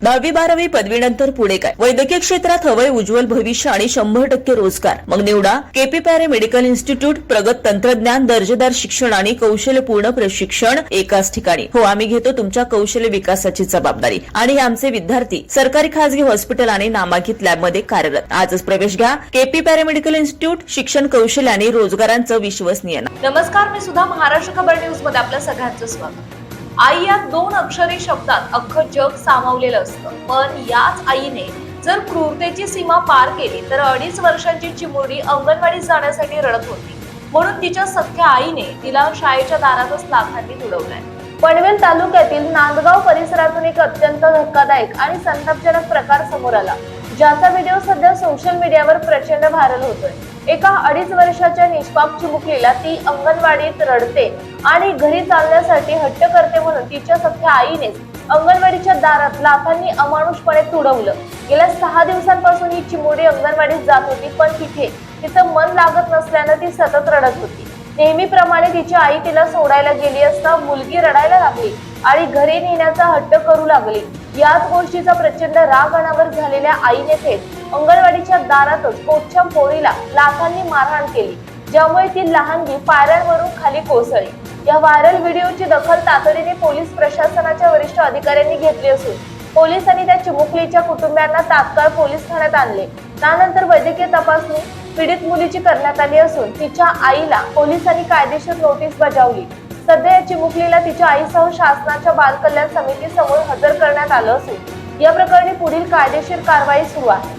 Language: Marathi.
10वी-12वी पदवीनंतर पुढे काय? वैद्यकीय क्षेत्रात हवंय उज्ज्वल भविष्य आणि 100% रोजगार. मग निवडा केपी पॅरे मेडिकल इन्स्टिट्यूट. प्रगत तंत्रज्ञान, दर्जेदार शिक्षण आणि कौशल्यपूर्ण प्रशिक्षण एकाच ठिकाणी. हो, आम्ही घेतो तुमच्या कौशल्य विकासाची जबाबदारी आणि हे आमचे विद्यार्थी सरकारी खासगी हॉस्पिटल आणि नामांकित लॅबमध्ये कार्यरत. आजच प्रवेश घ्या केपी पॅरे मेडिकल इन्स्टिट्यूट. शिक्षण, कौशल्य आणि रोजगारांचं विश्वसनीय नाव. नमस्कार, मी सुद्धा महाराष्ट्र खबर न्यूज मध्ये आपल्या सगळ्यांचं स्वागत. आई या 2 अक्षरी शब्दात अख्खं जग सामावलेलं असतं, पण याच आईने जर क्रूरतेची सीमा पार केली तर 2.5 वर्षांची चिमुरडी अंगणवाडीत जाण्यासाठी रडत होती, म्हणून तिच्या सख्ख्या आईने तिला शाळेच्या दारातच लाथांनी तुडवलंय. पनवेल तालुक्यातील नांदगाव परिसरातून एक अत्यंत धक्कादायक आणि संतापजनक प्रकार समोर आला, ज्याचा व्हिडिओ सध्या सोशल मीडियावर प्रचंड व्हायरल होतोय. एका 2.5 वर्षाच्या निष्पाप चिमुकलीला ती अंगणवाडीत रडते आणि घरी चालण्यासाठी हट्ट करते म्हणून तिच्या सख्ख्या आईनेच अंगणवाडीच्या दारात लाथांनी अमानुषपणे तुडवलं. गेल्या 6 दिवसांपासून ही चिमुरडी अंगणवाडीत जात होती, पण तिचं मन लागत नसल्यानं ती सतत रडत होती. नेहमीप्रमाणे तिची आई तिला सोडायला गेली असता मुलगी रडायला लागली आणि घरी नेण्याचा हट्ट करू लागली. याच गोष्टीचा प्रचंड राग अनावर झालेल्या आईने थेट अंगणवाडीच्या दारातच पोटच्या पोरीला लाथांनी मारहाण केली, ज्यामुळे ती लहानगी पायऱ्यांवरून खाली कोसळली. या व्हायरल व्हिडिओची दखल तातडीने पोलीस प्रशासनाच्या वरिष्ठ अधिकाऱ्यांनी घेतली असून पोलिसांनी त्या चिमुकलीच्या कुटुंबियांना तात्काळ पोलीस ठाण्यात आणले. त्यानंतर वैद्यकीय तपासणी पीडित मुलीची करण्यात आली असून तिच्या आईला पोलिसांनी कायदेशीर नोटीस बजावली. सध्या या चिमुकलीला तिच्या आईसह शासनाच्या बाल कल्याण समिती समोर हजर करण्यात आलं असून या प्रकरणी पुढील कायदेशीर कारवाई सुरू आहे.